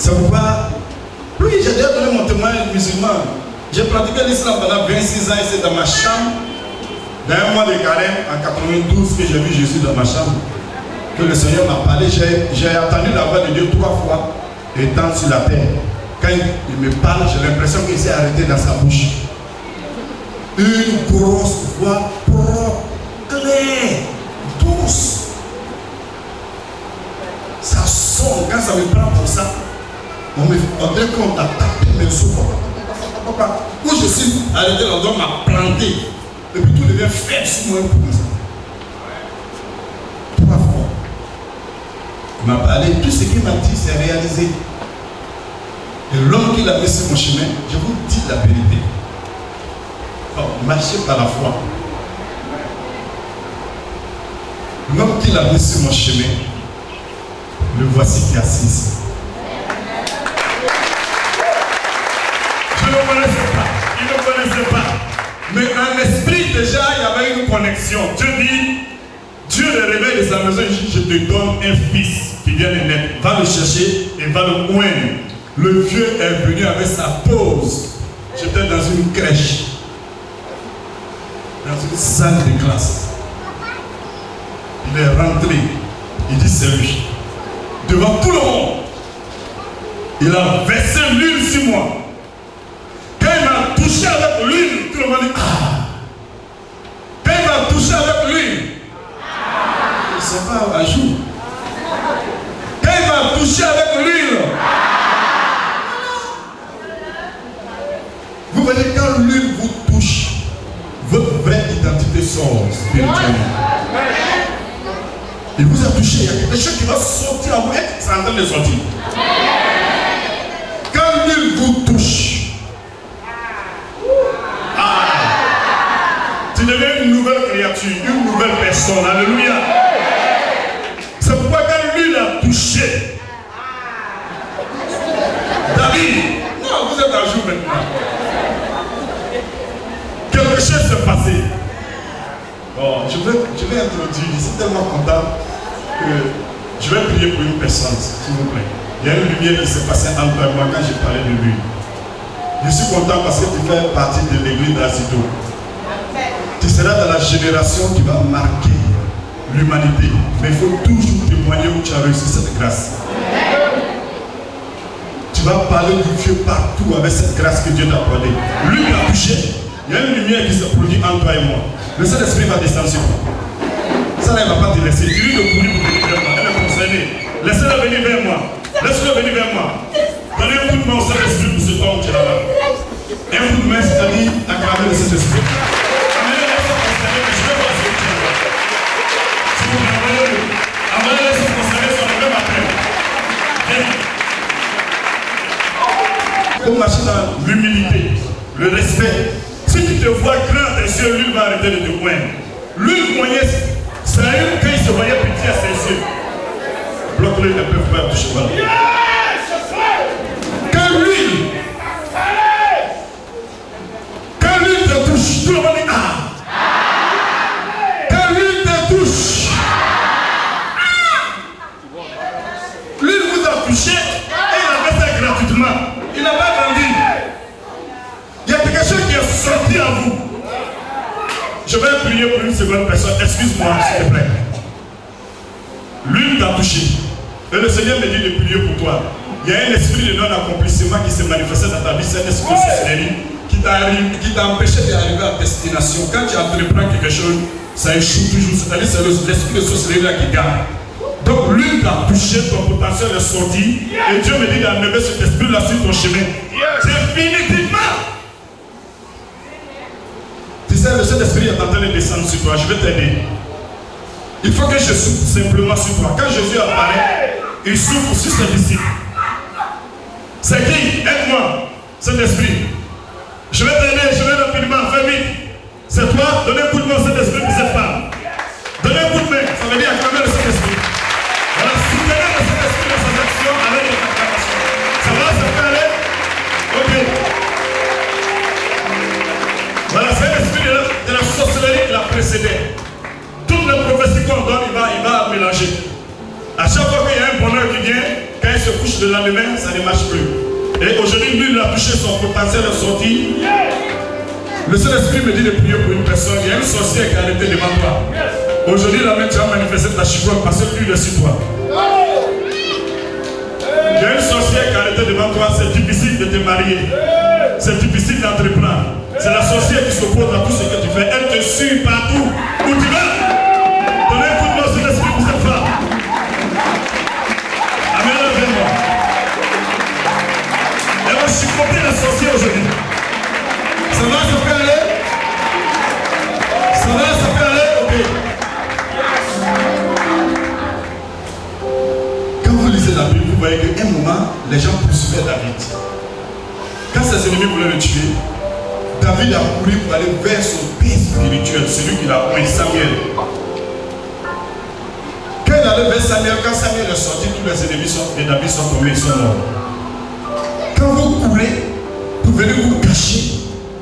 C'est pourquoi, oui, j'ai déjà donné mon témoignage musulman. J'ai pratiqué l'islam pendant 26 ans ici dans ma chambre. Dans un mois de carême, en 92, que j'ai vu Jésus dans ma chambre, que le Seigneur m'a parlé, j'ai entendu la voix de Dieu 3 fois, étant sur la terre. Quand il me parle, j'ai l'impression qu'il s'est arrêté dans sa bouche. Une grosse voix propre, claire, douce. Ça sonne, quand ça me prend pour ça, on dirait qu'on a tapé mes sous. Où je suis arrêté, l'endroit m'a planté. Et puis tout devient faible sur moi comme ça. 3 fois. Il m'a parlé, tout ce qu'il m'a dit, c'est réalisé. Et l'homme qui l'a mis sur mon chemin, je vous dis la vérité. Marchez par la foi. L'homme qui l'a mis sur mon chemin, le voici qui assiste. Je ne le connaissais pas. Il ne le connaissait pas. Mais en esprit, déjà, il y avait une connexion. Dieu dit, Dieu le réveille de sa maison, il dit, je te donne un fils qui vient de naître. Va le chercher et va le oindre. Le vieux est venu avec sa pose. J'étais dans une crèche. Dans une salle de classe. Il est rentré. Il dit, c'est lui. Devant tout le monde. Il a versé l'huile sur moi. Quand il m'a touché avec l'huile, tout le monde dit, ah. Quand il m'a touché avec l'huile, c'est pas un jour. Quand il m'a touché avec l'huile, vous voyez, quand l'huile vous touche, votre vraie identité sort spirituellement. Il vous a touché, il y a quelque chose qui va sortir à vous, c'est en train de sortir. Quand l'huile vous touche, tu deviens une nouvelle créature, une nouvelle personne. Alléluia. C'est pourquoi quand l'huile a touché, David, non, vous êtes à jour maintenant. Quelque chose s'est passé. Bon, je vais introduire, je suis tellement content que je vais prier pour une personne, s'il vous plaît. Il y a une lumière qui s'est passée entre moi quand j'ai parlé de lui. Je suis content parce que tu fais partie de l'église d'Azido. Tu seras dans la génération qui va marquer l'humanité. Mais il faut toujours témoigner où tu as reçu cette grâce. Tu vas parler du Dieu partout avec cette grâce que Dieu t'a accordée. Lui qui a touché. Il y a une lumière qui se produit entre toi et moi. Le Saint-Esprit va descendre sur toi. Ça là, il ne va pas te laisser. Dis-lui de courir pour venir vers moi. Elle est concernée. Laissez-le venir vers moi. Laissez-le venir vers moi. Donnez un coup de main au Saint-Esprit pour ce temps qui est là-bas. Un coup de main, c'est-à-dire acclamer le Saint-Esprit. Amenez-le se concerner, mais je vais voir ce que tu as là. S'il vous plaît, amenez-le se concerner sur le même appel. Il faut marcher dans l'humilité, le respect. Si tu te vois grand, tes yeux, l'huile va arrêter de te moindre. L'huile moyenne, c'est une quand il se voyait petit à ses yeux. Bloque-le, ne peuvent pas toucher mal. Quand l'huile te touche, tout le monde dit ah. Quand l'huile te touche, l'huile vous a touché et il a fait ça gratuitement. Il n'a pas grandi. Il y a quelque chose qui est sorti à vous. Je vais prier pour une seconde personne. Excuse-moi, s'il te plaît. L'huile t'a touché. Et le Seigneur me dit de prier pour toi. Il y a un esprit de non-accomplissement qui s'est manifesté dans ta vie. C'est un esprit de sorcellerie qui t'a empêché d'arriver à destination. Quand tu entreprends quelque chose, ça échoue toujours. C'est-à-dire c'est l'esprit de sorcellerie là qui gagne. Donc l'huile t'a touché, ton potentiel est sorti. Et Dieu me dit d'enlever cet esprit-là sur ton chemin. Définitivement. Tu sais, le Saint-Esprit est en train de descendre sur toi. Je vais t'aider. Il faut que je souffle simplement sur toi. Quand Jésus apparaît, il souffle sur ses disciples. C'est qui? Aide-moi, Saint-Esprit. Je vais t'aider, je vais rapidement, fais vite. C'est toi, donnez un coup de main au Saint-Esprit pour cette femme. Donnez un coup de main, ça veut dire acclamer le Saint-Esprit. Voilà, soutenez le Saint-Esprit dans ses actions avec les acclamations. Ça va, ça peut aller? Ok. Voilà, c'est l'esprit de la sorcellerie qui l'a précédé. Toutes les prophéties qu'on donne, il va mélanger. À chaque fois qu'il y a un bonheur qui vient, quand il se couche touche le lendemain, ça ne marche plus. Et aujourd'hui, lui, il a touché son potentiel de sortie. Le Saint-Esprit me dit de prier pour une personne. Il y a une sorcière qui a arrêté devant toi. Aujourd'hui, la main, tu as manifesté ta chiffre parce que lui, il est sur toi. Il y a une sorcière qui a arrêté devant toi. C'est difficile de te marier. C'est difficile d'entreprendre. C'est la sorcière qui s'oppose à tout ce que tu fais. Elle te suit partout où tu vas. Donnez un coup de main sur l'esprit pour cette femme. Amen, viens-moi. Elle va supporter la sorcière aujourd'hui. Ça va, ça peut aller? Ça va, ça peut aller? Ok. Quand vous lisez la Bible, vous voyez qu'à un moment, les gens poursuivaient David. Quand ses ennemis voulaient le tuer, David a couru pour aller vers son père spirituel, celui qui l'a oint, Samuel. Quand il allait vers Samuel, quand Samuel est sorti, tous les ennemis de David sont tombés, ils sont morts. Quand vous courez, vous venez vous cacher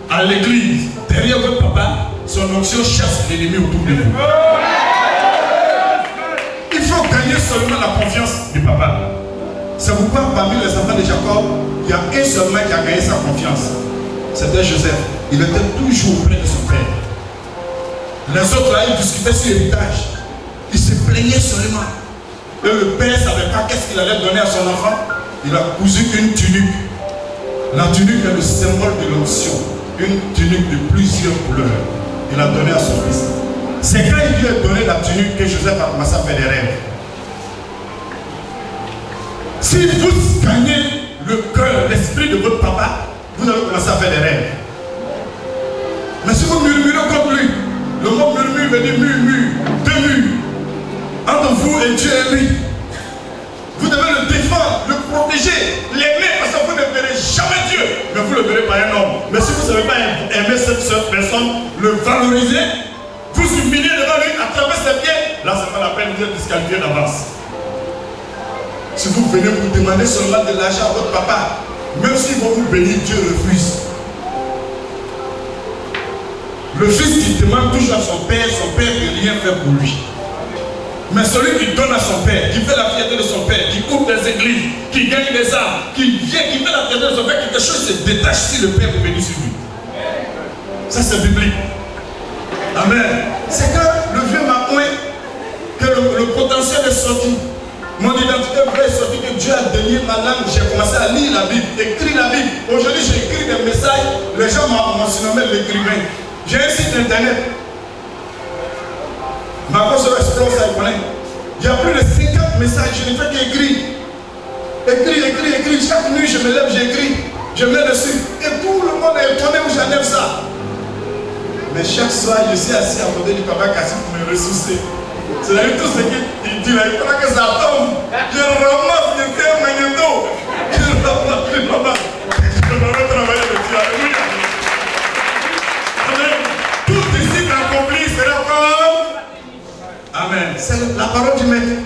à l'église, derrière votre papa, son onction chasse l'ennemi autour de vous. Il faut gagner seulement la confiance du papa. C'est pourquoi parmi les enfants de Jacob, il y a un seul mec qui a gagné sa confiance. C'était Joseph. Il était toujours près de son père. Les autres là, ils discutaient sur l'héritage. Ils se plaignaient seulement. Et le père ne savait pas qu'est-ce qu'il allait donner à son enfant. Il a cousu une tunique. La tunique est le symbole de l'onction. Une tunique de plusieurs couleurs. Il a donné à son fils. C'est quand il lui a donné la tunique que Joseph a commencé à faire des rêves. Si vous gagnez le cœur, l'esprit de votre papa, vous allez commencer à faire des rêves. Mais si vous murmurez contre lui, le mot murmure veut dire murmure, deux murs. Entre vous et Dieu et lui. Vous devez le défendre, le protéger, l'aimer, parce que vous ne verrez jamais Dieu. Mais vous le verrez par un homme. Mais si vous ne savez pas aimer cette personne, le valoriser, vous humilier devant lui à travers ses pieds, là c'est pas la peine de disqualifier d'avance. Si vous venez vous demander seulement de l'argent à votre papa, même s'il va vous bénir, Dieu refuse. Le fils qui demande toujours à son père ne peut rien faire pour lui. Mais celui qui donne à son père, qui fait la fierté de son père, qui ouvre des églises, qui gagne des âmes, qui vient, qui fait la fierté de son père, quelque chose se détache si le père vous bénit sur lui. Ça c'est biblique. Amen. C'est quand le vieux m'a oint que le potentiel est sorti. Mon identité vraie est sortie, que Dieu a délié ma langue. J'ai commencé à lire la Bible, écrire la Bible. Aujourd'hui, j'écris des messages. Les gens m'ont surnommé l'écrivain. J'ai un site internet. Ma cause explose, ça y connaît. Il y a plus de 50 messages. Je ne fais qu'écrire. Écrire. Chaque nuit, je me lève, j'écris. Je mets dessus. Et tout le monde est étonné où j'enlève ça. Mais chaque soir, je suis assis à côté du papa Kassi pour me ressourcer. C'est-à-dire tout ce qu'il dit là, il faut que ça tombe. Je ramasse, je fais un magnéto. Je ramasse. Je vais travailler dessus. Alléluia. Amen. Tout ici accompli sera comme. Amen. C'est la parole du maître.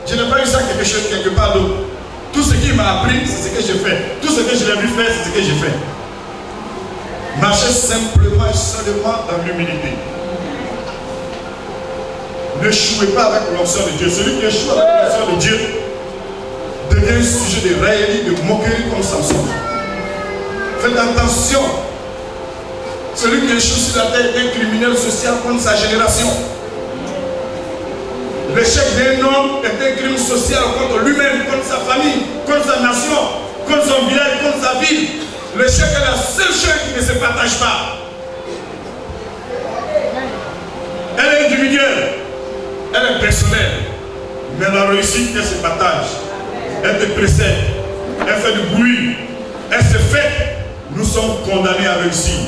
Je n'ai pas eu ça quelque part d'autre. Tout ce qu'il m'a appris, c'est ce que j'ai fait. Tout ce que je l'ai vu faire, c'est ce que j'ai fait. Marchez simplement et seulement dans l'humilité. Ne jouez pas avec l'onction de Dieu. Celui qui échoue avec l'onction de Dieu devient un sujet de raillerie, de moquerie comme Samson. Faites attention. Celui qui échoue sur la terre est un criminel social contre sa génération. L'échec d'un homme est un crime social contre lui-même, contre sa famille, contre sa nation, contre son village, contre sa ville. L'échec est la seule chose qui ne se partage pas. Elle est individuelle, elle est personnelle, mais la réussite, elle se partage. Elle te précède, elle fait du bruit, elle se fait. Nous sommes condamnés à réussir.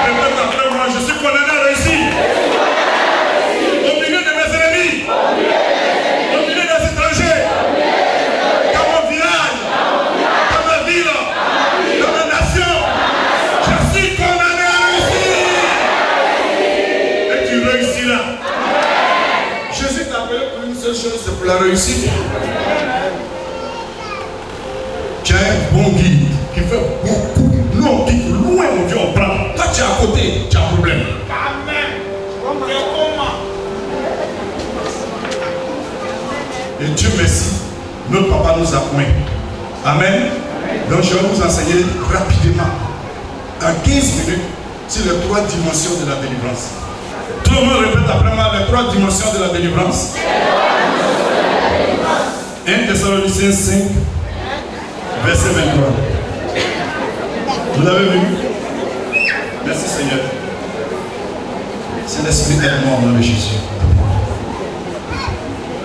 Répète après moi, je suis condamné à réussir. Au milieu de mes ennemis, au milieu des étrangers, dans mon village, dans ma ville, dans ma nation, je suis condamné à réussir. Et tu réussiras. Jésus t'a appelé pour une seule chose, c'est pour la réussite. Tu as un bon guide qui fait beaucoup. Nous on quitte loin, mon Dieu, on prend. Toi tu es à côté, tu as un problème. Amen. Et Dieu merci, notre papa nous a point. Amen. Donc je vais vous enseigner rapidement, en 15 minutes, sur les 3 dimensions de la délivrance. Tout le monde répète après moi les 3 dimensions de la délivrance. 1 Thessaloniciens 5, verset 23. Vous l'avez vu? Merci Seigneur. C'est l'esprit aide-moi au nom de Jésus.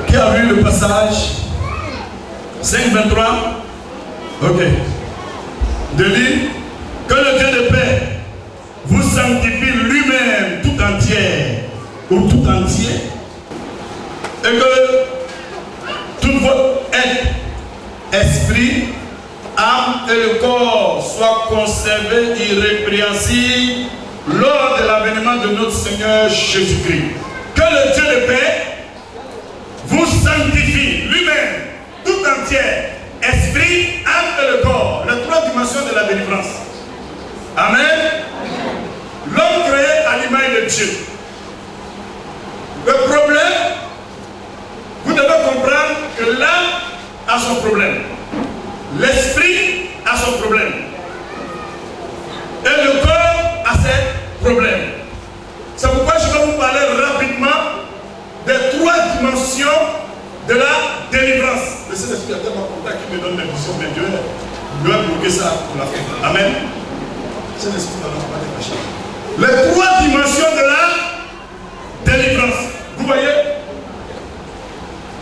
Qui a vu le passage 5, 23? Ok. De lire que le Dieu de paix vous sanctifie lui-même tout entier ou tout entier et que toute votre être, esprit, âme et le corps soient conservés irrépréhensibles lors de l'avènement de notre Seigneur Jésus-Christ. Que le Dieu de paix vous sanctifie lui-même tout entier, esprit, âme et le corps, les 3 dimensions de la délivrance. Amen. L'homme créé à l'image de Dieu. Le problème, vous devez comprendre que l'âme a son problème, l'esprit a son problème et le corps a ses problèmes. C'est pourquoi je vais vous parler rapidement des 3 dimensions de la délivrance. Le Saint-Esprit a tellement contact qui me donne des visions, mais Dieu doit bloquer ça pour la fin. Amen. Le Saint-Esprit va nous parler de ça. Les 3 dimensions de la délivrance. Vous voyez,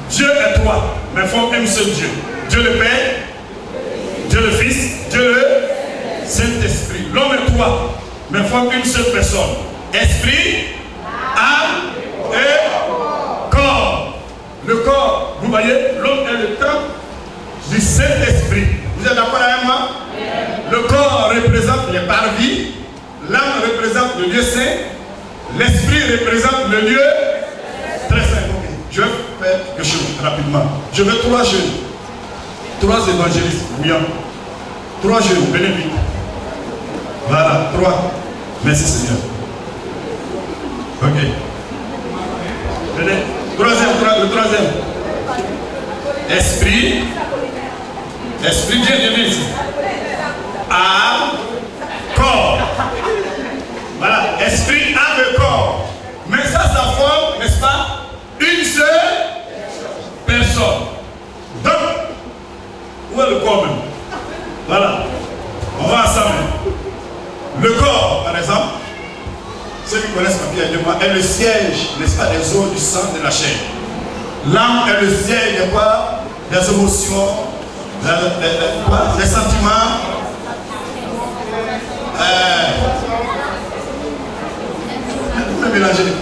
Dieu est 3, mais il faut un seul Dieu. Dieu le Père, Dieu le Fils, Dieu le Saint-Esprit. L'homme est 3, mais il faut une seule personne. Esprit, âme et corps. Le corps, vous voyez, l'homme est le temple du Saint-Esprit. Vous êtes d'accord avec moi? Le corps représente les parvis, l'âme représente le lieu saint, l'esprit représente le lieu très saint. Okay. Je vais faire quelque chose rapidement. Je veux 3 jeunes, 3 évangélistes, bouillants. 3 jeunes, venez vite. Voilà, 3. Merci Seigneur. Ok. Venez. Le troisième. Esprit. Esprit, bien ici. Âme, corps. Voilà. Esprit, âme et corps. Mais ça forme, n'est-ce pas, une seule personne. Donc, où est le corps même? Voilà. On va ensemble. Le corps, par exemple, ceux qui connaissent ma pierre de moi, est le siège, n'est-ce pas, des os, du sang, de la chair. L'âme est le siège de quoi? Des émotions, des sentiments,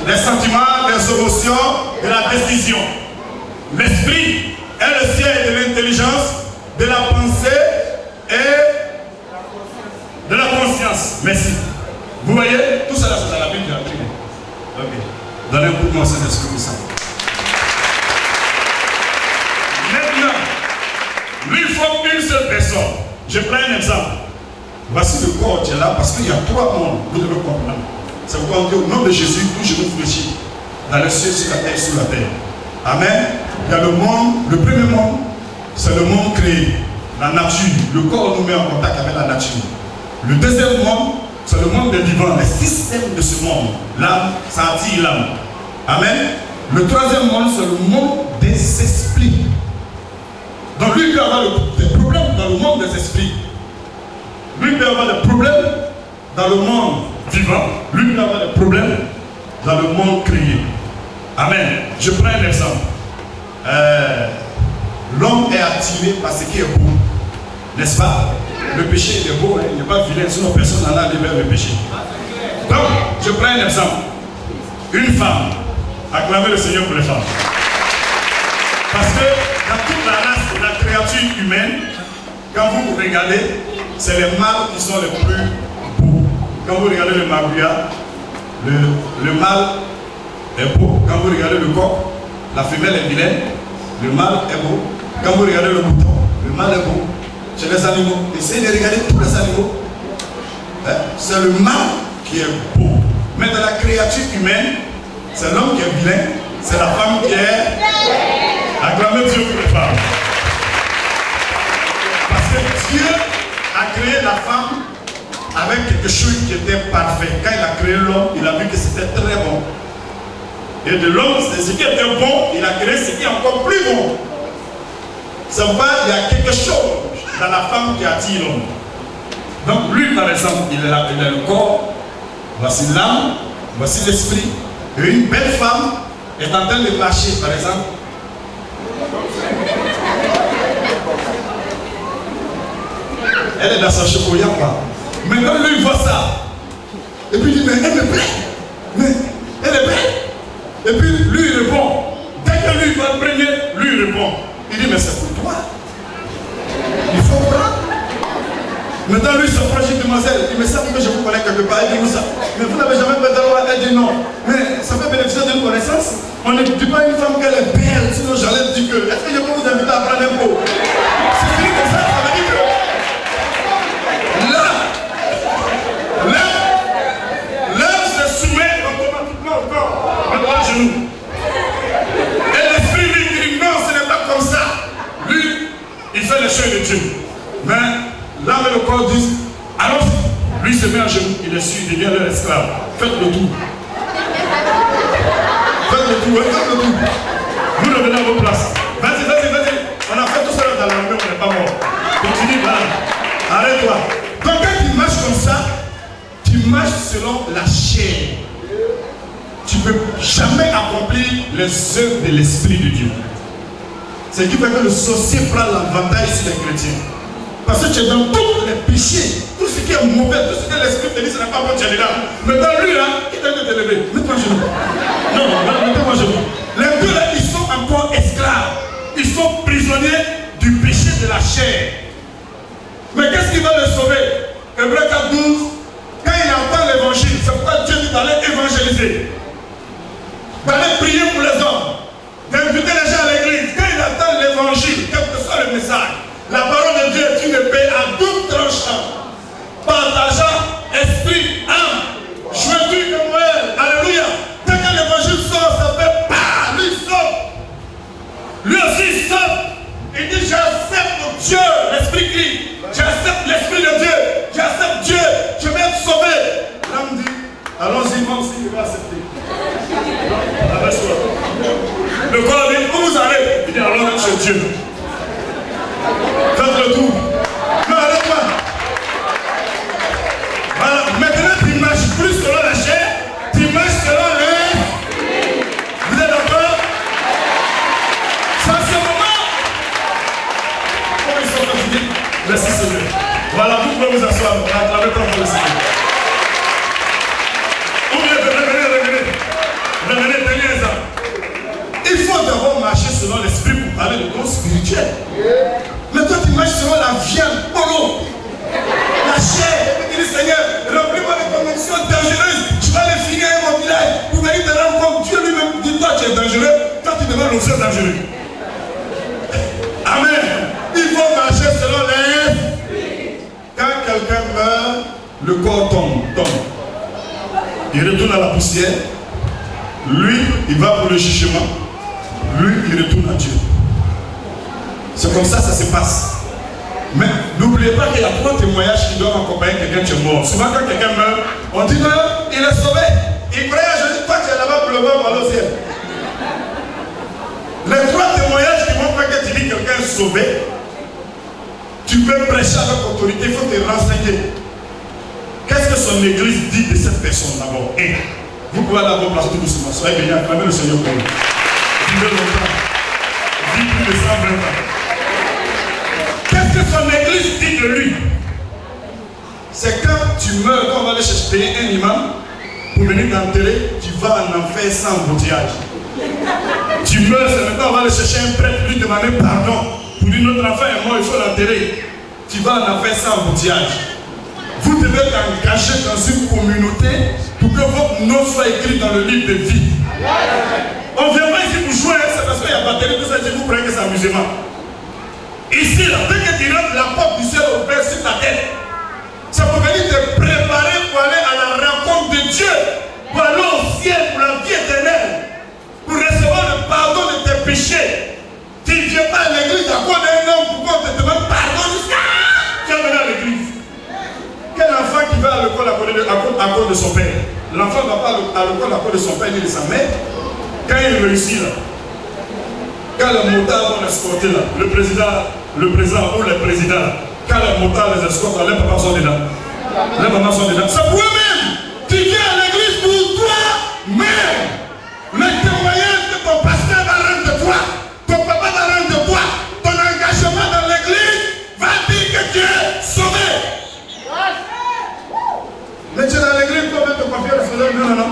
les sentiments, les émotions et la décision. L'esprit est le siège de l'intelligence, de la pensée et de la conscience. Merci. Vous voyez, tout ça, c'est dans la Bible de la Bible. Ok. Donnez un coup de main au Saint-Esprit pour ça. Maintenant, lui, il faut une seule personne. Je prends un exemple. Voici le corps qui est là parce qu'il y a 3 mondes. Vous devez comprendre. C'est pourquoi on dit au nom de Jésus, tout genou fléchit. Dans le ciel, sur la terre, sur la terre. Amen. Il y a le monde, le premier monde, c'est le monde créé. La nature. Le corps nous met en contact avec la nature. Le deuxième monde, c'est le monde des vivants, les systèmes de ce monde. L'âme, ça attire l'âme. Amen. Le troisième monde, c'est le monde des esprits. Donc lui peut avoir des problèmes dans le monde des esprits. Lui peut avoir des problèmes dans le monde vivant. Lui peut avoir des problèmes dans le monde créé. Amen. Je prends un exemple. L'homme est attiré par ce qui est beau. N'est-ce pas? Le péché il est beau, hein? Il n'est pas vilain, sinon personne n'en a libéré le péché. Donc, je prends un exemple. Une femme, acclamez le Seigneur pour les femmes. Parce que dans toute la race de la créature humaine, quand vous regardez, c'est les mâles qui sont les plus beaux. Quand vous regardez le magouilla, le mâle est beau. Quand vous regardez le coq, la femelle est vilaine, le mâle est beau. Quand vous regardez le mouton, le mâle est beau. Chez les animaux, essayez de regarder tous les animaux. C'est le mâle qui est beau. Mais dans la créature humaine, c'est l'homme qui est vilain, c'est la femme qui est. Acclamez Dieu pour les femmes. la femme avec quelque chose qui était parfait. Quand il a créé l'homme, il a vu que c'était très bon. Et de l'homme, ce qui était bon, il a créé ce qui est encore plus bon. Ça va, il y a quelque chose dans la femme qui attire l'homme. Donc lui, par exemple, il a le corps, voici l'âme, voici l'esprit. Et une belle femme est en train de marcher, par exemple. Elle est dans sa chocolat. Maintenant, lui, il voit ça. Et puis il dit, mais elle me plaît. Mais elle est belle. Et puis lui, il répond. Dès que lui va imprégner, lui, il répond. Il dit, mais c'est pour toi. Il faut prendre. Maintenant, lui, son projet demoiselle, il me semble que je vous connais quelque part. Il dit, ça. Mais vous n'avez jamais fait d'avoir. Elle dit non. Mais ça fait bénéficier d'une connaissance. On ne dit pas à une femme qu'elle est belle, sinon j'allais dire que. Est-ce que je peux vous inviter à prendre un pot? C'est fini comme ça, ça veut dire que. L'homme se soumet automatiquement au corps, à droit genou. Et l'esprit lui dit non, ce n'est pas comme ça. Lui, il fait les choses de Dieu. Mais l'âme et le corps disent allons-y. Lui se met à genoux, il est sûr, il devient leur esclave. Faites le tour. Faites le tour, faites le tour. Vous revenez à vos places. Vas-y, vas-y, vas-y. On a fait tout ça dans la main, on n'est pas mort. Continue, voilà. Arrête-toi. Donc quand tu marches comme ça, tu marches selon la chair. Tu ne peux jamais accomplir les œuvres de l'Esprit de Dieu. C'est qui fait que le sorcier prend l'avantage sur les chrétiens. Parce que tu es dans tous les péchés, tout ce qui est mauvais, tout ce que l'Esprit te dit, ce n'est pas bon, tu es là. Mais dans lui, là, il t'a dit de te lever. Mets-toi à genoux. Non, mettez-moi à genoux. Les deux, là, ils sont encore esclaves. Ils sont prisonniers du péché de la chair. Mais qu'est-ce qui va le sauver? Hébreux 4:12, quand il entend l'évangile, c'est pourquoi Dieu dit d'aller évangéliser, d'aller prier pour les hommes, d'inviter les gens à l'église. Quand il entend l'évangile, quel que soit le message, la parole de Dieu est une épée à double tranchant, partageant esprit, âme, jointure de Noël. Alléluia. Dès que l'évangile sort, ça fait pas, lui saute. Lui aussi il saute. Il dit j'accepte Dieu, l'esprit crie. J'accepte l'Esprit de Dieu. J'accepte Dieu. Je vais être sauvé. L'homme dit, allons-y, moi aussi, je vais accepter. Abaisse-toi. Le corps dit, où vous allez? Il dit, allons chez Dieu. Faites le tour. Non, arrête-moi. Voilà. Maintenant, tu ne marches plus selon la chair. Tu marches selon l'esprit. Vous êtes d'accord? C'est en ce moment. Comment ils sont fatigués? Merci Seigneur. Voilà, vous pouvez vous asseoir. Acclamez pour le Seigneur. Revenez, tenez ça. Il faut d'abord marcher selon l'esprit pour parler de ton spirituel. Mais toi, tu marches selon la viande, polo, la chair. Et tu dis Seigneur, remplis-moi de convictions dangereuses. Je vais aller finir à mon village. Pour venir te rendre compte. Dieu lui-même dit toi, tu es dangereux. Toi, tu demandes l'option dangereux. Amen. Il faut marcher selon l'esprit. Quand quelqu'un meurt, le corps tombe. Il retourne à la poussière. Lui, il va pour le jugement. Lui, il retourne à Dieu. C'est comme ça se passe. Mais n'oubliez pas qu'il y a 3 témoignages qui doivent accompagner quelqu'un qui est mort. Souvent, quand quelqu'un meurt, on dit non, il est sauvé. Il croyait à Jésus. Toi, tu es là-bas pour le voir, pour aller au ciel. Les 3 témoignages qui montrent que tu dis que quelqu'un est sauvé, tu peux prêcher avec autorité, il faut te renseigner. Qu'est-ce que son église dit de cette personne d'abord? Vous pouvez aller à vos places tout doucement. Soyez bénis, acclamez le Seigneur pour vous. Vivez longtemps. Vivez plus de 120 ans. Qu'est-ce que son église dit de lui? C'est quand tu meurs, quand on va aller chercher payer un imam pour venir t'enterrer, tu vas en enfer sans embouteillage. Tu meurs, c'est maintenant on va aller chercher un prêtre, lui demander pardon. Pour dire notre enfant est mort, il faut l'enterrer. Tu vas en enfer sans embouteillage. Vous devez t'engager dans une communauté pour que votre nom soit écrit dans le livre de vie. On ne vient pas ici pour jouer, c'est parce qu'il y a batterie, tout ça, je vous prenez que c'est amusement. Ici, là, dès que tu rentres la porte du ciel ouverte sur ta tête, c'est pour venir te préparer pour aller à la rencontre de Dieu, pour aller au ciel, pour la vie éternelle, pour recevoir le pardon de tes péchés. Tu ne viens pas à l'église à cause d'un homme pour qu'on te demande pardon jusqu'à tu vas venir à l'église. de son père. L'enfant ne va pas à l'école à cause de son père ni de sa mère. Quand il réussit là, quand les motards vont l'escorter là, le président ou le président, quand les motards les escortent là, les papas sont dedans. Les mamans sont dedans. C'est pour eux-mêmes. Tu viens à l'église pour toi-même. Le témoignage que ton pasteur va rendre de toi, ton papa va rendre de toi, ton engagement dans l'église va dire que tu es sauvé. Mais tu es dans l'église pour mettre te confier à la fenêtre. Non, non, non.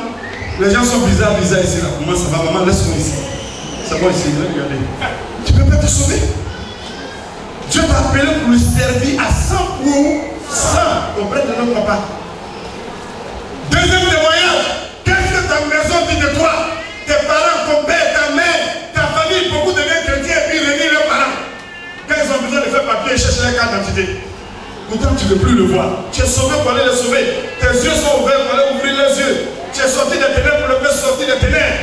Les gens sont bizarres ici là. Comment ça va, maman? Laisse-moi ici. C'est bon ici, regardez. Tu ne peux pas te sauver. Dieu t'a appelé pour le servir à 100% auprès de notre papa. Deuxième témoignage. Qu'est-ce que ta maison dit de toi? Tes parents, ton père, ta mère, ta famille, beaucoup de gens chrétiens et puis réunir leurs parents. Quand ils ont besoin de faire papier, ils cherchent la carte d'identité. Pourtant, tu ne veux plus le voir. Tu es sauvé pour aller le sauver. Tes yeux sont ouverts pour aller ouvrir les yeux. Tu es sorti des ténèbres pour le faire sortir des ténèbres.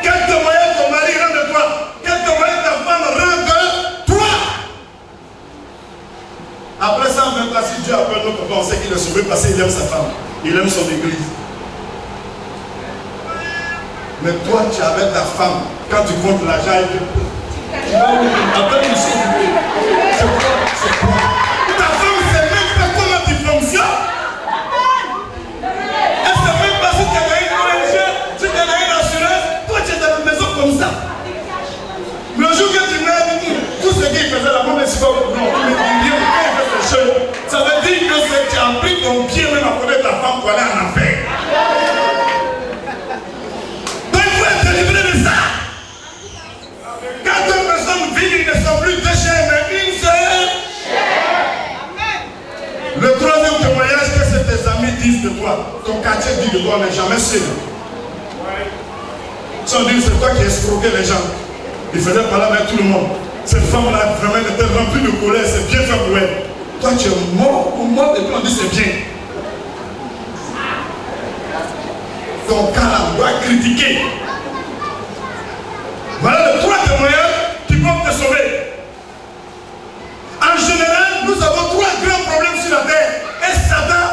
Quel témoignage ton mari rend de toi? Quel témoignage ta femme rend de toi? Après ça, même là, si Dieu appelle notre papa, on sait qu'il est sauvé parce qu'il aime sa femme. Il aime son église. Mais toi, tu es avec ta femme. Quand tu comptes l'argent, tu vas où? Après, tu sais. C'est quoi? C'est quoi? Ta femme ne sait même pas comment tu fonctionnes. Elle ne sait même pas si tu as gagné une ONG, si tu as gagné une assurance. Toi, tu es dans la maison comme ça. Le jour que tu m'as dit, tout ce qu'il faisait là-bas, mais c'est pas non, mais il fait ces choses. Ça veut dire que tu as pris ton pied même à connaître ta femme pour aller en enfer. Donc il faut être délivré de ça. Quand deux personnes vivent, ils ne sont plus deux chairs, mais une seule. Le troisième témoignage, qu'est-ce que tes amis disent de toi? Ton quartier dit de toi, mais jamais seul. Sans dire c'est toi qui escroquais les gens. Il faisait parler avec tout le monde. Cette femme-là, vraiment, elle était remplie de colère. C'est bien fait pour elle. Toi, tu es mort pour moi, et puis on dit c'est bien. Ton cas là, on doit critiquer. Voilà les trois témoignages qui peuvent te sauver. En général, nous avons trois grands problèmes sur la terre. Et Satan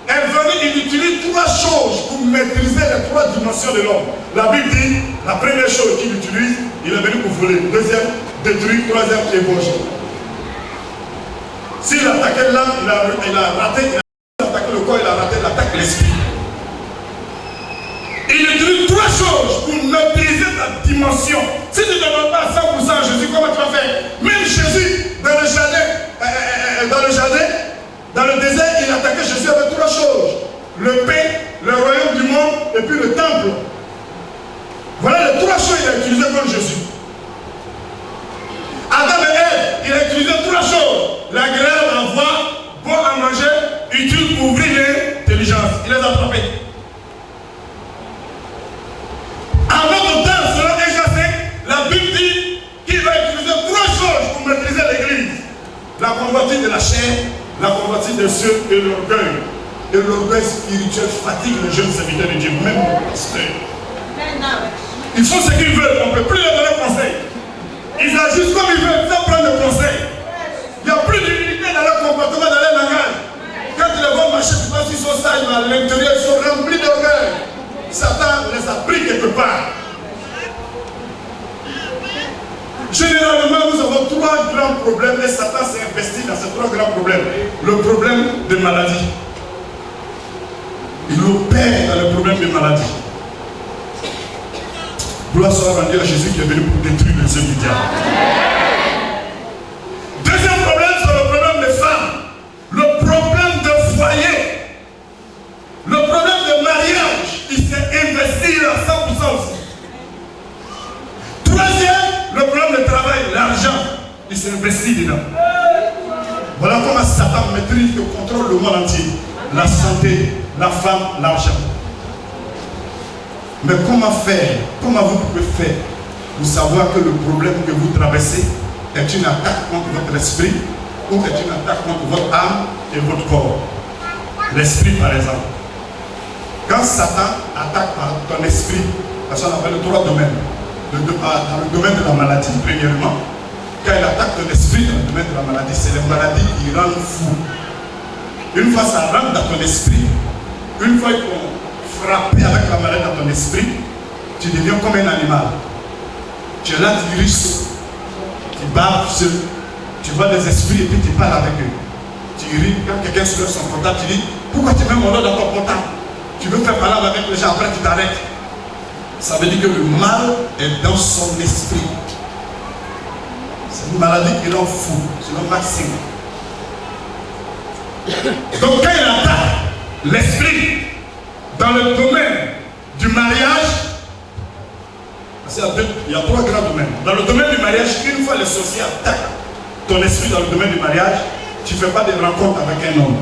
est venu, il utilise trois choses pour maîtriser les trois dimensions de l'homme. La Bible dit, la première chose qu'il utilise, il est venu pour voler. Deuxième, détruire. Troisième, ébaucher. S'il attaquait l'âme, il a raté. Il a attaqué le corps, il a raté, il attaque l'esprit. Il utilise trois choses pour maîtriser ta dimension. Si tu ne demandes pas à 100% à Jésus, comment tu vas faire? Même Jésus, dans le jardin, dans le désert, il attaquait Jésus avec trois choses. Le pain, le royaume du monde et puis le temple. Voilà les trois choses qu'il a utilisées contre Jésus. Adam et Ève, il a utilisé trois choses. L'agréable à voir, bon à manger, utile pour ouvrir l'intelligence. Il les a frappés. En notre temps, selon Ésaïe 5, la Bible dit qu'il va utiliser trois choses pour maîtriser l'église. La convoitise de la chair, la convoitise des cieux et l'orgueil. Et l'orgueil spirituel fatigue les jeunes serviteurs de Dieu, même le pasteur. Ils font ce qu'ils veulent, on ne peut plus leur donner conseil. Ils agissent comme ils veulent, sans prendre de conseil. Il n'y a plus d'unité dans leur comportement, dans leur langage. Quand ils les vont marcher, tu penses qu'ils sont sages, mais à l'intérieur, ils sont remplis d'orgueil. Satan les a pris quelque part. Généralement, nous avons trois grands problèmes et Satan s'est investi dans ces trois grands problèmes. Le problème de maladie. Il opère dans le problème de maladie. Gloire soit rendue à Jésus qui est venu pour détruire les œuvres du diable. Deuxième problème, c'est le problème des femmes. Le problème de foyer. Le problème de mariage. Il s'est investi à 100% aussi. Troisième, le problème de travail, l'argent. Il s'est investi dedans. Voilà comment Satan maîtrise et contrôle le monde entier. La santé, la femme, l'argent. Mais comment faire? Comment vous pouvez faire pour savoir que le problème que vous traversez est une attaque contre votre esprit ou est une attaque contre votre âme et votre corps? L'esprit, par exemple. Quand Satan attaque par ton esprit, parce qu'on appelle trois domaines. Dans le domaine de la maladie, premièrement, quand il attaque ton esprit dans le domaine de la maladie, c'est les maladies qui rendent fou. Une fois ça rentre dans ton esprit, Une fois qu'ils t'ont frappé avec la maladie dans ton esprit, tu deviens comme un animal. Tu es là, tu risques, tu baves, tu vois des esprits et puis tu parles avec eux. Tu ris, quand quelqu'un soulève son portable, tu dis, pourquoi tu mets mon nom dans ton portable? Tu veux faire parler avec les gens, après tu t'arrêtes. Ça veut dire que le mal est dans son esprit. C'est une maladie qui rend fou, selon Maxime. Donc quand il attaque l'esprit dans le domaine du mariage, il y a 3 grands domaines. Dans le domaine du mariage, une fois les sorciers attaquent ton esprit dans le domaine du mariage, tu ne fais pas de rencontre avec un homme.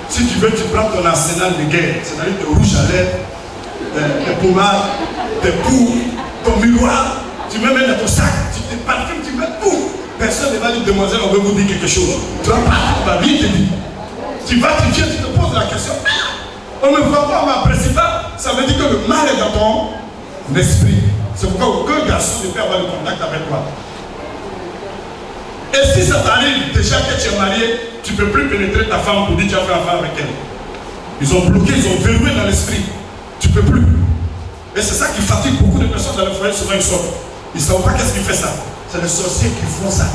Si tu veux, tu prends ton arsenal de guerre, c'est-à-dire tes rouges à lèvres, tes pommades, tes poux, ton miroir, tu mets même dans ton sac, tu te parfumes, tu mets tout. Personne ne va dire, demoiselle, on veut vous dire quelque chose. Tu vas partir, tu vas bien te dire. Tu vas, tu viens, tu te poses la question. On ne me voit pas, on ne m'apprécie pas. Ça veut dire que le mal est dans ton esprit. C'est pourquoi aucun garçon ne peut avoir le contact avec toi. Et si ça t'arrive, déjà que tu es marié, tu ne peux plus pénétrer ta femme pour dire que tu as fait affaire avec elle. Ils ont bloqué, ils ont verrouillé dans l'esprit. Tu ne peux plus. Et c'est ça qui fatigue beaucoup de personnes dans le foyer, souvent ils sortent. Ils ne savent pas qu'est-ce qui fait ça. C'est les sorciers qui font ça.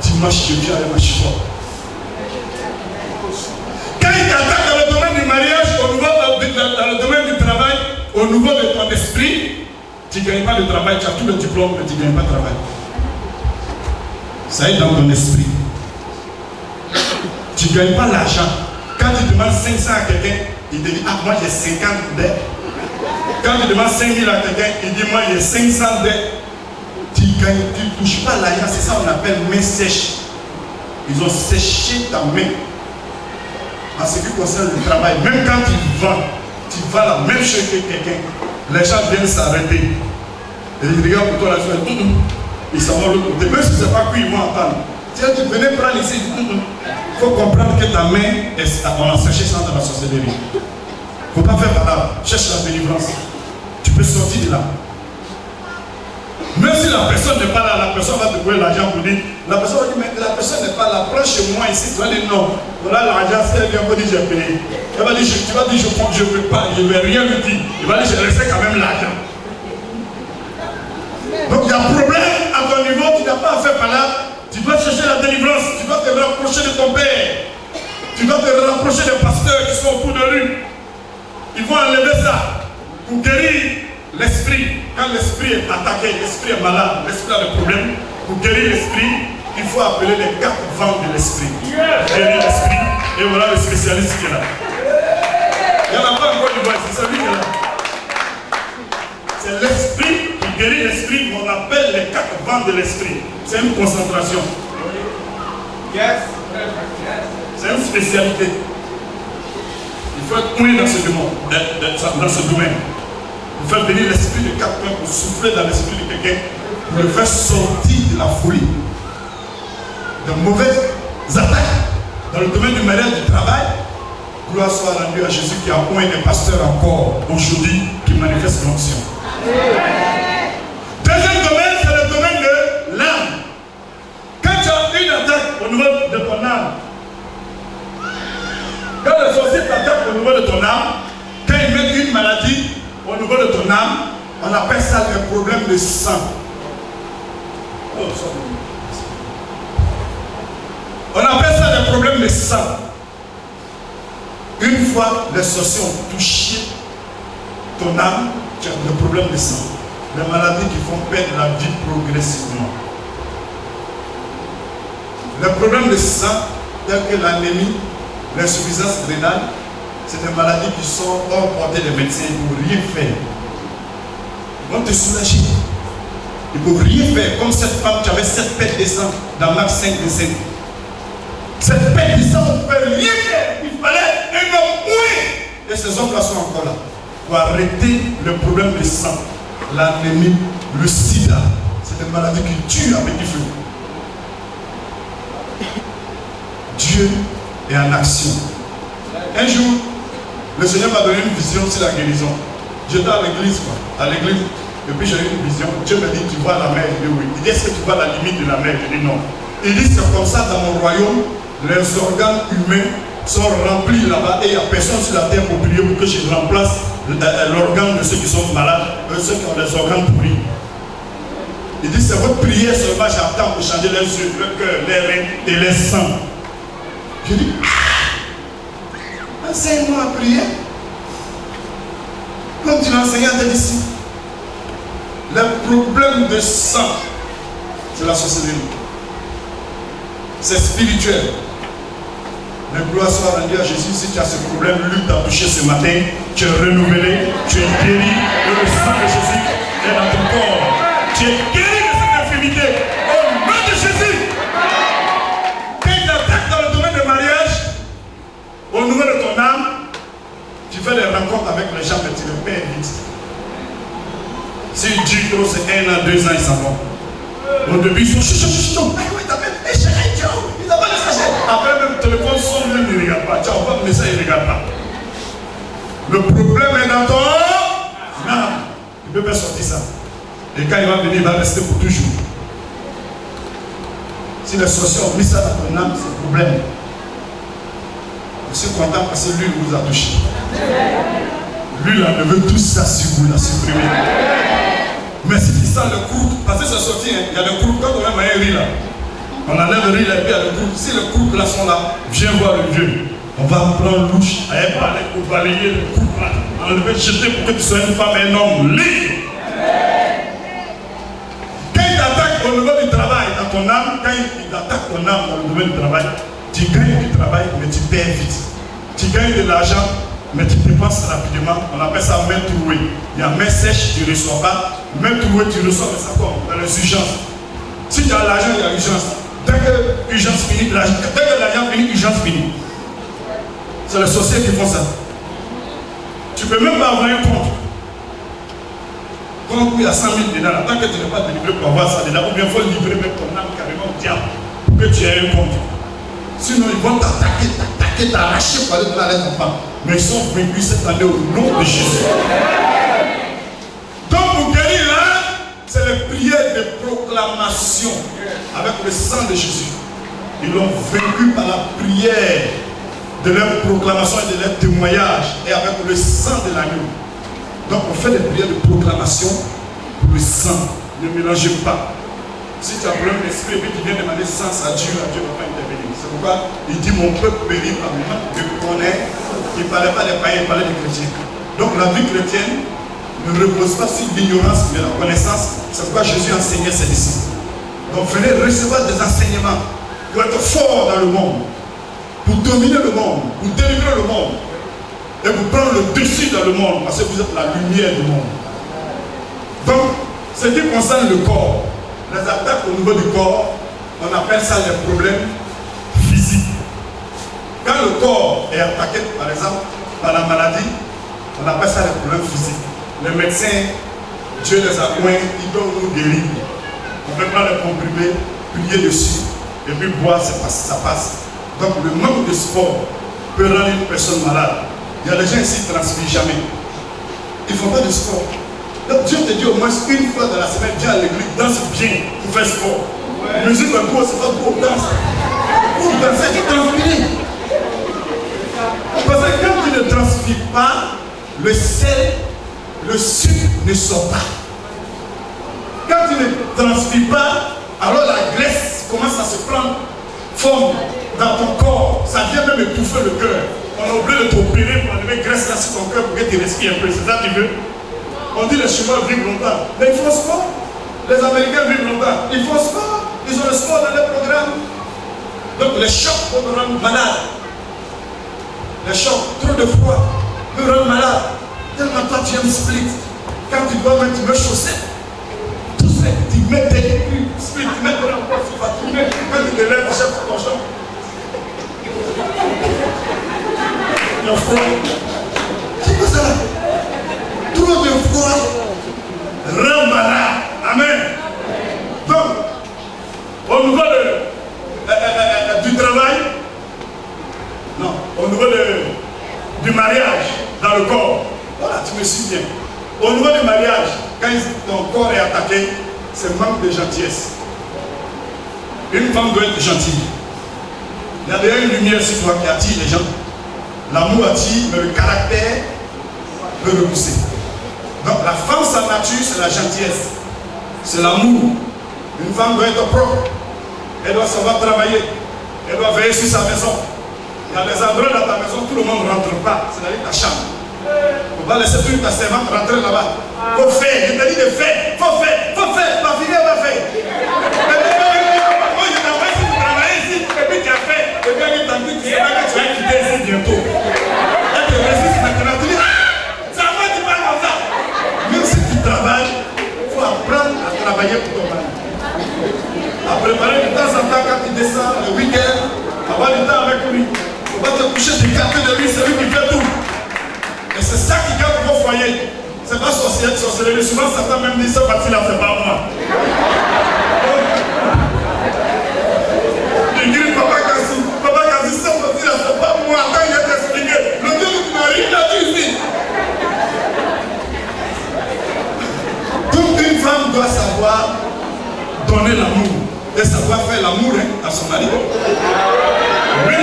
Dimanche, je viens avec ma chiffon. Quand ils t'attaquent dans le domaine du mariage, dans le domaine du travail, au niveau de ton esprit, tu ne gagnes pas de travail, tu as tout le diplôme, mais tu ne gagnes pas de travail. Ça est dans ton esprit. Tu ne gagnes pas l'argent. Quand tu demandes 500 à quelqu'un, il te dit, ah, moi j'ai 50 dettes. Quand tu demandes 5000 à quelqu'un, il dit, moi j'ai 500 dettes. Tu ne touches pas l'argent, c'est ça qu'on appelle main sèche. Ils ont séché ta main. En ce qui concerne le travail, même quand tu vends la même chose que quelqu'un, les gens viennent s'arrêter. Et ils regardent pour toi la chose. Ils s'en vont de l'autre côté. Même si ce n'est pas qui ils vont entendre. Tiens, tu venais prendre ici. Il faut comprendre que ta main, on a séché ça dans la sorcellerie. Il ne faut pas faire par là. Cherche la délivrance. Tu peux sortir de là. Même si la personne n'est pas là, la personne va te trouver l'argent pour dire. La personne va dire, mais la personne n'est pas là, prends chez moi ici. Tu vas dire non. Voilà l'argent, si elle vient pour dire j'ai payé. Elle va dire, tu vas dire je prends, je ne veux pas, je ne vais rien lui dire. Il va dire, je laisse quand même l'argent. Donc il y a un problème à ton niveau, tu n'as pas à faire par là. Tu dois chercher la délivrance, tu dois te rapprocher de ton père. Tu dois te rapprocher des pasteurs qui sont autour de lui. Ils vont enlever ça pour guérir l'esprit. Quand l'esprit est attaqué, l'esprit est malade, l'esprit a des problèmes. Pour guérir l'esprit, il faut appeler les 4 vents de l'esprit. Guérir l'esprit. Et voilà le spécialiste qui est là. Il n'y en a pas encore du bois, c'est celui qui est là. C'est l'esprit qui guérit l'esprit, on appelle les 4 vents de l'esprit. C'est une concentration. C'est une spécialité. Il faut être doué dans ce domaine. Il faut venir l'esprit de 4 points pour souffler dans l'esprit de quelqu'un, pour le faire sortir de la folie, de mauvaises attaques. Dans le domaine du mariage, du travail, gloire soit rendue à Jésus qui a point des pasteurs encore aujourd'hui qui manifestent l'onction. Deuxième domaine, c'est le domaine de l'âme. Quand tu as une attaque au niveau de ton âme, quand les sorciers t'attaquent au niveau de ton âme, quand ils mettent une maladie au niveau de ton âme, on appelle ça un problème de sang. On appelle ça des problèmes de sang. Une fois les sorciers ont touché ton âme, tu as des problèmes de sang. Les maladies qui font perdre la vie progressivement. Les problèmes de sang, tels que l'anémie, l'insuffisance rénale, c'est des maladies qui sont hors portée des médecins, ils ne peuvent rien faire. Ils vont te soulager. Ils ne peuvent rien faire. Comme cette femme qui avait 7 pètes de sang dans Marc 5 de 5. Cette pète de sang, on ne peut rien faire. Il fallait un homme oué. Et ces hommes-là sont encore là. Pour arrêter le problème de sang, l'anémie, le sida. C'est des maladies qui tuent avec du feu. Dieu est en action. Un jour, le Seigneur m'a donné une vision sur la guérison. J'étais à l'église, et puis j'ai eu une vision. Dieu me dit, tu vois la mer? Je dis oui. Il dit, est-ce que tu vois la limite de la mer? Je dis non. Il dit, c'est comme ça dans mon royaume, les organes humains sont remplis là-bas et il n'y a personne sur la terre pour prier pour que je remplace l'organe de ceux qui sont malades, ceux qui ont des organes pourris. Il dit c'est votre prière seulement j'attends pour changer les yeux, le cœur, les reins et les sangs. Je dis, enseigne-moi à prier. Comme tu l'as enseigné à tes disciples. Le problème de sang, c'est la société. C'est spirituel. Mais gloire soit rendue à Jésus. Si tu as ce problème, lui t'a touché ce matin, tu es renouvelé, tu es guéri, et le sang de Jésus est dans ton corps. Tu es guéri de cette infirmité au nom de Jésus. Quand il t'attaque dans le domaine du mariage, au niveau de ton âme, tu fais des rencontres avec les gens, mais tu les perds vite. S'il dit trop, c'est 1 an, 2 ans, ils s'en vont. Au début, ils sont chou. Il t'appelle, ils appellent le sachet. Après, même le téléphone sonne, même il ne regarde pas. Tu envoies le message, il ne regarde pas. Le problème est dans ton âme. Il ne peut pas sortir ça. Et quand il va venir, il va rester pour toujours. Si les sorciers ont mis ça dans ton âme, c'est le problème. Je suis content parce que lui vous a touché. Lui, il a enlevé tout ça sur vous, il a supprimé. Mais si tu sens le croûte, parce que c'est sorti, il y a le croûte, quand on a un riz là, on enlève le riz là, et puis il y a le croûte. Si le croûte là sont là, viens voir le Dieu. On va prendre louche, aller parler pour balayer le croûte là, enlever, jeter pour que tu sois une femme et un homme libre. Quand il t'attaque au niveau du travail, dans ton âme, quand il attaque ton âme dans le domaine du travail, tu gagnes du travail, mais tu perds vite. Tu gagnes de l'argent, mais tu dépenses rapidement. On appelle ça main trouée. Il y a main sèche, tu ne reçois pas. Main trouée, tu reçois, mais ça comme dans les urgences. Si tu as l'argent, il y a urgence. Dès que l'urgence finit, dès que l'argent finit, l'urgence finit. C'est les sorciers qui font ça. Tu ne peux même pas avoir un compte. Quand il y a 100 000 dedans, tant que tu n'es pas délivré pour avoir ça dedans, ou bien il faut livrer même ton âme carrément au diable pour que tu aies un compte. Sinon, ils vont t'attaquer, t'arracher pour aller dans la enfants. Mais ils sont vaincus cette année au nom de Jésus. Donc, pour guérir là, c'est les prières de proclamation avec le sang de Jésus. Ils l'ont vaincu par la prière de leur proclamation et de leur témoignage et avec le sang de l'agneau. Donc, on fait des prières de proclamation pour le sang. Ne mélangez pas. Si tu as un problème d'esprit et puis tu viens demander sens à Dieu ne va pas intervenir. C'est pourquoi il dit mon peuple périt par manque de connaître. Il ne parlait pas des païens, il parlait des chrétiens. Donc la vie chrétienne ne repose pas sur l'ignorance mais la connaissance. C'est pourquoi Jésus enseignait ses disciples. Donc venez recevoir des enseignements pour être fort dans le monde, pour dominer le monde, pour délivrer le monde et pour prendre le dessus dans le monde parce que vous êtes la lumière du monde. Donc, ce qui concerne le corps, les attaques au niveau du corps, on appelle ça les problèmes physiques. Quand le corps est attaqué, par exemple, par la maladie, on appelle ça les problèmes physiques. Les médecins, Dieu les a joints, ils doivent nous guérir. On peut prendre les comprimés, prier dessus, et puis boire, ça passe. Donc le manque de sport peut rendre une personne malade. Il y a des gens ici qui ne transpirent jamais. Ils ne font pas de sport. Donc Dieu te dit au moins une fois dans la semaine, viens à l'église, danse bien pour faire sport. Musique un peu, c'est pas pour danser. Pour danser, tu transpires. Parce que quand tu ne transpires pas, le sel, le sucre ne sort pas. Quand tu ne transpires pas, alors la graisse commence à se prendre forme dans ton corps. Ça vient même étouffer le cœur. On a oublié de t'opérer pour enlever graisse là sur ton cœur pour que tu respires un peu. C'est ça que tu veux? On dit les Chinois vivent longtemps. Mais ils font sport. Les Américains vivent longtemps. Ils font sport. Ils ont le sport dans les programmes. Donc les chocs peuvent rendre malade. Les chocs, trop de froid, peuvent rendre malade. Tellement toi tu aimes split. Quand tu dois mettre tes chaussettes, tout ça, tu mets tes split, tu mets ton emploi, tu mets, quand tu te lèves, tu cherches ton champ. Il y a froid. C'est quoi ça là? Trop de froid rend malade. Amen. Donc, au niveau du travail, non, au niveau du mariage dans le corps, voilà, tu me suis bien. Au niveau du mariage, quand ton corps est attaqué, c'est manque de gentillesse. Une femme doit être gentille. Il y a déjà une lumière sur toi qui attire les gens. L'amour attire, mais le caractère peut repousser. Donc la femme, sa nature, c'est la gentillesse. C'est l'amour. Une femme doit être propre. Elle doit savoir travailler. Elle doit veiller sur sa maison. Il y a des endroits dans ta maison, tout le monde ne rentre pas. C'est-à-dire ta chambre. On va laisser toute ta servante rentrer là-bas. Il faut faire. Je te dis de faire. Il faut faire. Il faut faire. Ma fille, elle va faire. Moi, je t'envoie si tu travailles ici. Et puis tu as fait. Et puis elle t'a dit que tu vas quitter ici bientôt. Elle te résiste maintenant. Tu dis, c'est à moi que tu parles comme ça. Même si tu travailles, il faut apprendre à travailler pour ton mari. À préparer de temps en temps quand tu descends le week-end, avoir du temps avec lui. Il ne faut pas te coucher du quartier de lui, c'est lui qui fait tout. Et c'est ça qui garde vos foyers. C'est pas sorcellerie. Souvent, Satan même dit ça partie là, c'est pas moi. Il dit papa Kassi, ça partie là, c'est pas moi. Attends, il va t'expliquer. Le Dieu qui marie, il a dit ici. Toute une femme doit savoir donner l'amour. Et savoir faire l'amour à son mari. Oui.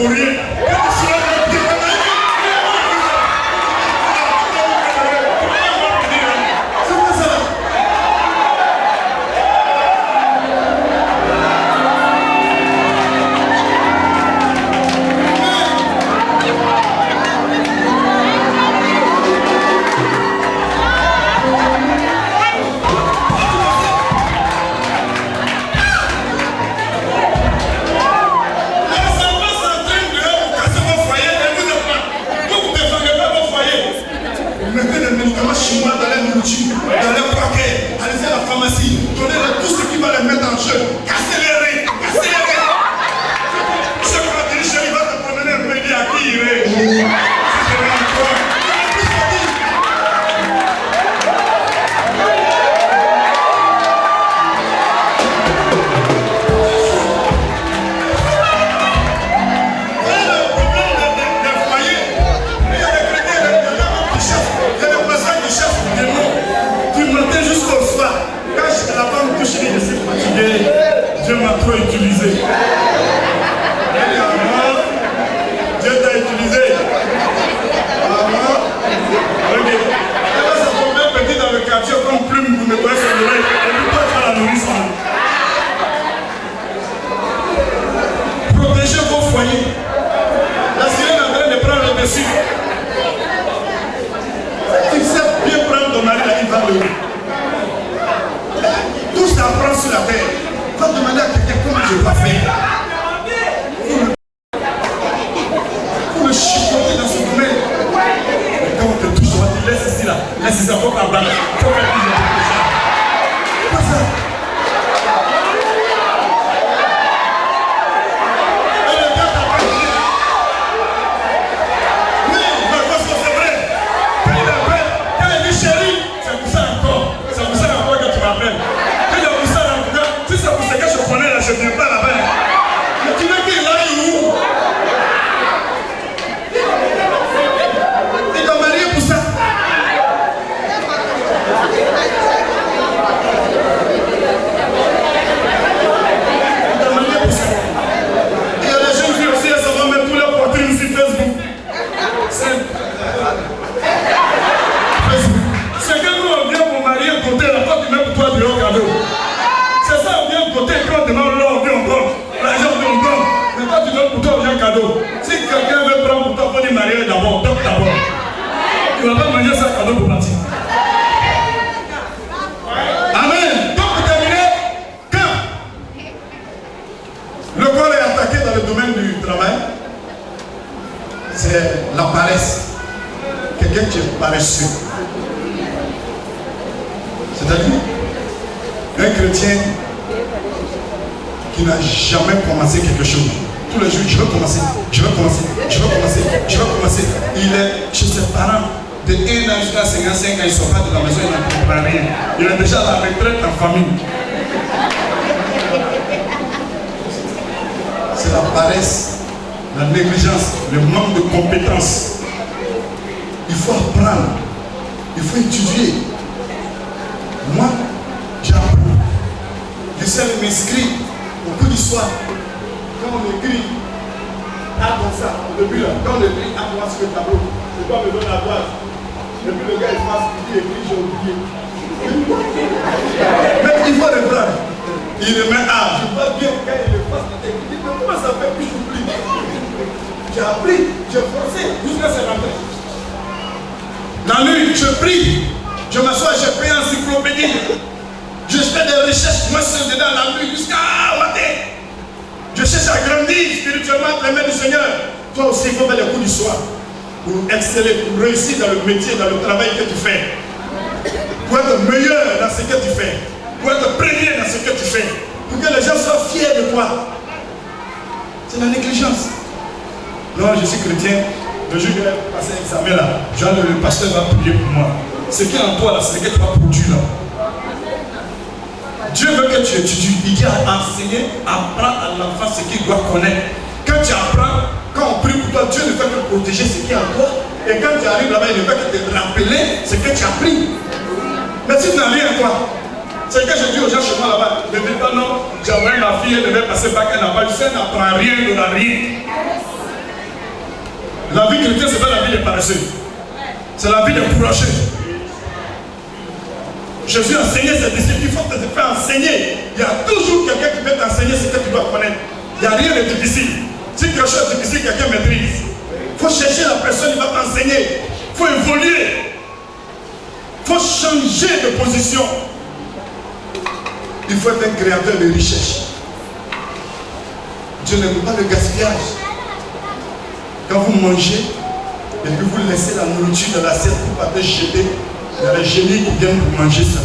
Rien. Dans les paquets, allez à la pharmacie, donnez-leur tout ce qui va les mettre en jeu. Cassez les reins, cassez les reins. Chaque fois que il va te promener un peu, il dit à qui il irait. Si c'est encore. Dieu m'a trop utilisé. Dieu t'a utilisé. Ok. Elle va se tomber petit dans le quartier comme plume pour nettoyer son oreille. Et puis toi, tu vas la nourrir. Protégez vos foyers. La sirène est en train de prendre le dessus. Tu sais bien prendre ton mari là, il va le haut. Tout s'apprend sur la terre. Va demander à quelqu'un comment je dois faire. Pour le chicoter dans ce domaine. Mais quand on te touche, on va te laisser ici là. Laisse ici, faut pas parler. Faut pas dire. Pas ça. Oui, mais parce que c'est vrai. Quand il appelle, quand il dit chérie, c'est pour ça encore. C'est pour ça encore que tu m'appelles. Si c'est pour ça que je connais là, je ne viens pas là-bas. Mais tu veux qu'il aille où? Il t'a marié pour ça. Il t'a marié pour ça. Il y a des jeunes filles aussi, elles savent mettre tous leurs poitrines sur Facebook. C'est que nous on vient pour marier côté là, toi tu mets pour toi dehors cadeau. C'est ça, on vient côté, quand on demande l'or, on dit on donne. L'argent, on donne. Mais quand tu donnes pour toi, on vient cadeau. Si quelqu'un veut prendre pour toi, il faut dire marier d'abord, donne d'abord. Tu ne vas pas manger ça cadeau pour partir. Amen. Donc, pour terminer, quand le corps est attaqué dans le domaine du travail, c'est la paresse. Quelqu'un qui est paresseux. C'est-à-dire, un chrétien qui n'a jamais commencé quelque chose. Tous les jours, je veux commencer. Il est chez ses parents de 1 an jusqu'à 55 ans, il ne sort pas de la maison, il n'en comprend rien. Il est déjà à la retraite en famille. C'est la paresse, la négligence, le manque de compétences. Il faut apprendre, il faut étudier. Moi, Je sais m'inscrire au cours du soir. Quand on écrit à comme ça, au début là, quand on écrit à droite sur le tableau, je dois me donner à droite. Et puis le gars il passe, il écrit, j'ai oublié. Mais il faut le prendre. Il le met à. Je vois bien quand il le passe, il dit, mais comment ça fait que j'oublie? J'ai appris, j'ai forcé, jusqu'à ce matin. La nuit, je prie, je m'assois, je prie en encyclopédie. Je fais des recherches, moi seul dedans la nuit jusqu'à matin. Je cherche à grandir spirituellement avec les mains du Seigneur. Toi aussi, il faut faire les coups du soir pour exceller, pour réussir dans le métier, dans le travail que tu fais. Pour être meilleur dans ce que tu fais. Pour être premier dans ce que tu fais. Pour que les gens soient fiers de toi. C'est la négligence. Non, je suis chrétien. Le jour où je vais passer l'examen là, le pasteur va prier pour moi. Ce qui est en toi là, c'est ce que tu vas produire là. Dieu veut que tu étudies. Il dit à enseigner, apprends à l'enfant ce qu'il doit connaître. Quand tu apprends, quand on prie pour toi, Dieu ne fait que protéger ce qui est en toi. Et quand tu arrives là-bas, il ne fait que te rappeler ce que tu as appris. Mais si tu n'as rien à toi, c'est que je dis aux gens chez moi là-bas, ne dis pas non, j'ai envoyé ma fille, elle devait passer bac, elle n'a pas eu ça, elle n'apprend rien, elle n'a rien. La vie chrétienne, ce n'est pas la vie des paresseux. C'est la vie des courageux. Jésus a enseigné ses disciples, il faut te faire enseigner. Il y a toujours quelqu'un qui peut t'enseigner ce que tu dois connaître. Il n'y a rien de difficile. Si quelque chose est difficile, quelqu'un maîtrise. Il faut chercher la personne qui va t'enseigner. Il faut évoluer. Il faut changer de position. Il faut être un créateur de richesse. Dieu n'aime pas le gaspillage. Quand vous mangez, et puis vous laissez la nourriture dans l'assiette pour ne pas te jeter, il y a les génies qui viennent pour manger ça.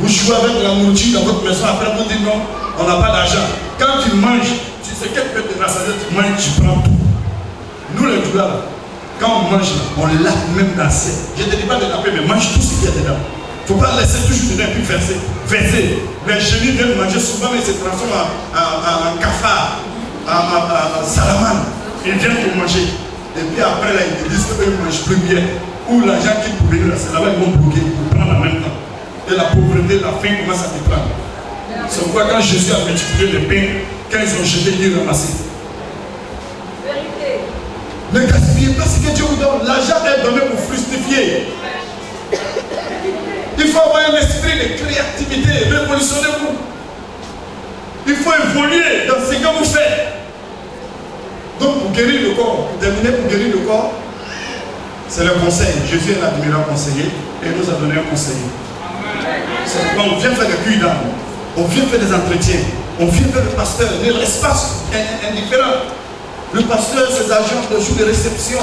Vous jouez avec la nourriture dans votre maison, après vous dites non, on n'a pas d'argent. Quand tu manges, tu sais qu'elle peut te rassasier, tu manges, tu prends tout. Nous les douleurs, quand on mange, on lave même l'assiette. Je ne te dis pas de laver, mais mange tout ce qu'il y a dedans. Il ne faut pas laisser toujours dedans et puis verser. Les génies viennent manger souvent, mais ils se transforment en cafard, en salamandre. Ils viennent pour manger. Et puis après, là, ils disent qu'ils ne mangent plus bien. Ou l'argent qu'ils pouvaient là, c'est là-bas ils vont bloquer pour prendre en même temps. Et la pauvreté, la faim commence à te prendre. C'est pourquoi quand Jésus a multiplié les pains, quand ils ont jeté, ils ramassaient. Ne gaspillez pas ce que Dieu vous donne. L'argent est donné pour fructifier. Il faut avoir un esprit de créativité. Révolutionnez-vous. Il faut évoluer dans ce que vous faites. Donc pour guérir le corps, pour terminer, pour guérir le corps, c'est le conseil. Jésus est l'admirable conseiller et il nous a donné un conseiller. C'est pourquoi on vient faire des cuits d'âme. On vient faire des entretiens. On vient faire le pasteur. Ne reste pas indifférent. Le pasteur, ses agents de jour de réception,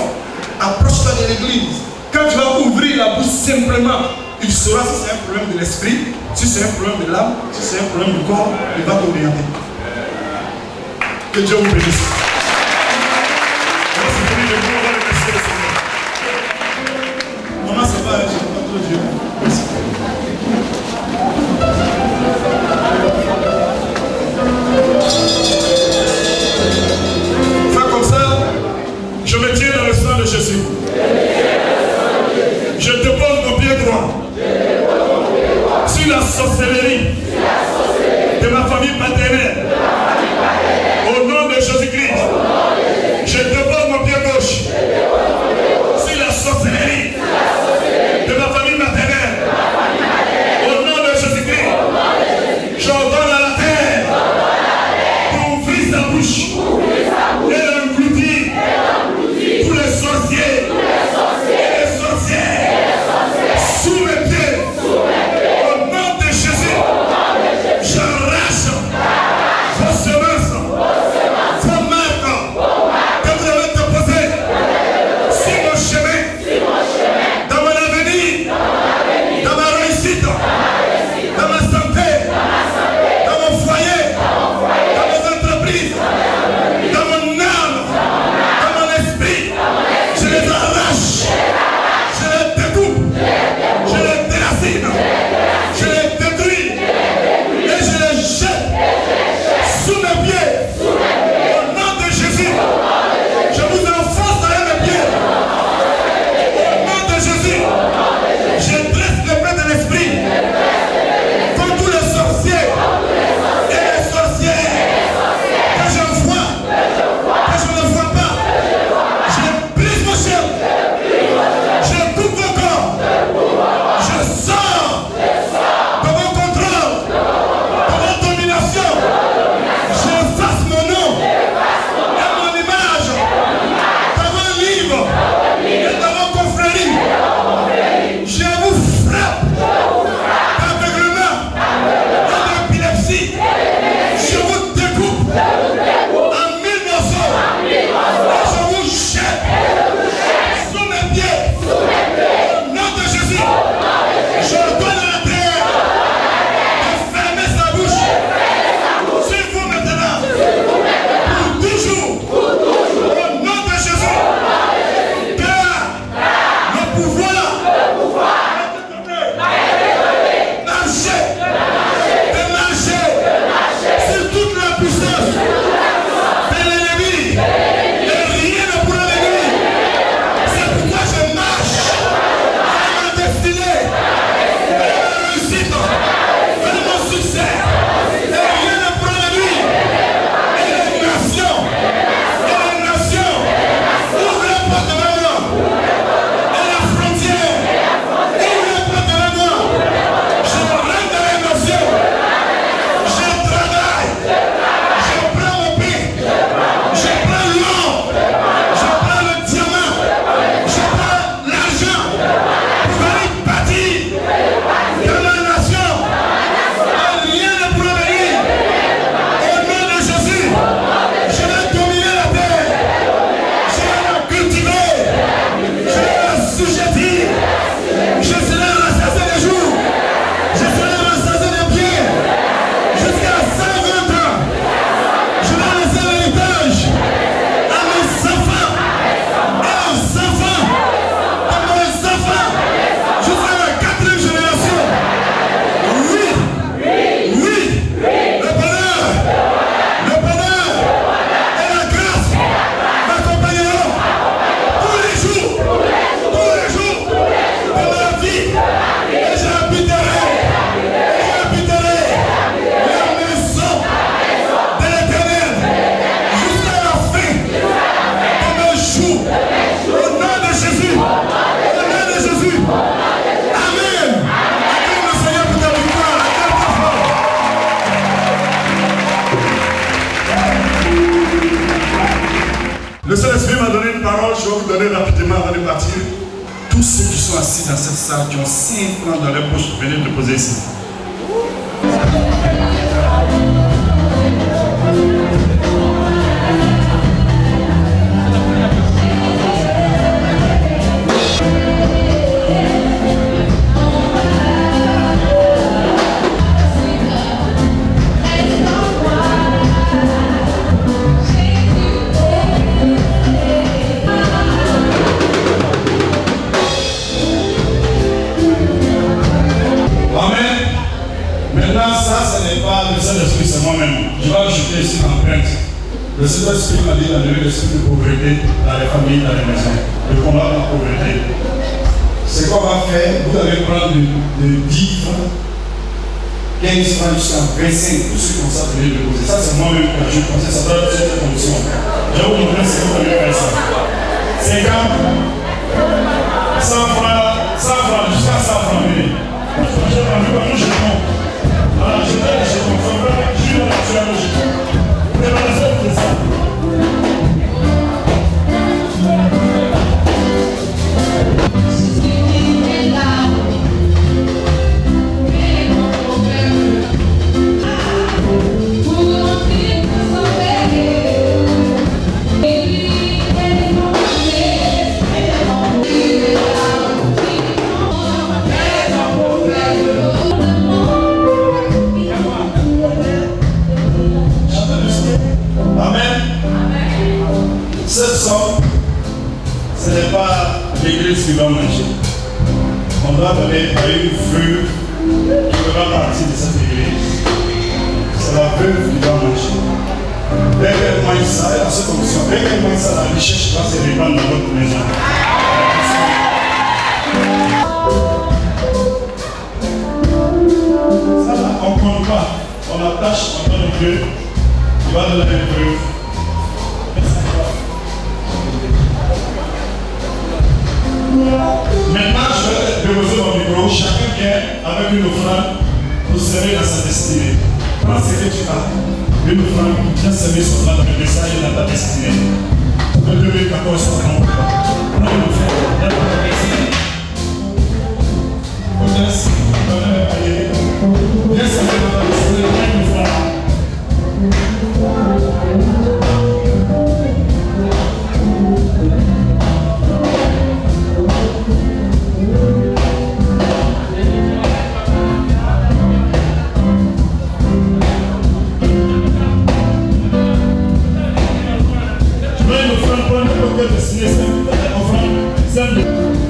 approche-toi de l'église. Quand tu vas ouvrir la bouche simplement, il saura si c'est un problème de l'esprit, si c'est un problème de l'âme, si c'est un problème du corps, il va t'orienter. Que Dieu vous bénisse. Maman, ça va, je ne sais pas trop Dieu. Merci. Fais comme ça, je me tiens dans le sang de Jésus. Je dépose mon pied droit sur la sorcellerie de ma famille paternelle. Au nom de Jésus-Christ, je dépose mon pied gauche sur la sorcellerie de ma famille maternelle. Au nom de Jésus-Christ, j'ordonne à la terre pour ouvrir sa bouche et l'engloutir tous les sorciers donner une parole, je vais vous donner rapidement avant de partir. Tous ceux qui sont assis dans cette salle, qui ont 5 francs dans leur poche, venez le poser ici. C'est moi-même. Je vais ajouter ici l'empreinte. Le Saint-Esprit m'a dit d'enlever l'esprit de pauvreté dans les familles, dans les maisons. Le combat de la pauvreté. Ce qu'on va faire, vous allez prendre de 10 francs, 15 francs jusqu'à 25, tout ce qu'on s'est appelé de poser. Ça, c'est moi-même que je pensais, ça doit être cette condition. Je vais vous montrer ce que vous allez faire ça. 50, 100 francs, jusqu'à 100 francs. J'ai pas vu comment je prends. Alors, je vais les jetons. Je vais les jetons. Préparez-vous pour ça. Ce n'est pas l'église qui va manger. On doit donner à une veuve qui fera partie de cette église. C'est la veuve qui va manger. Dès qu'elle mange ça, elle a cette option. Dès qu'elle mange ça, la richesse va se répandre dans votre maison. Ça là, on ne compte pas. On attache, on donne une veuve. Il va donner une veuve. Maintenant, je vais déposer mon micro. Chacun vient avec une offrande pour servir dans sa destinée. Prends ce que tu as. Une offrande qui vient servir son dans le message et dans ta destinée. De 2014 à 30. Prends une offrande dans ta destinée. Odesse, donnez le panier. Viens servir dans ta destinée. Prends une offrande. Destinée, c'est une offrande.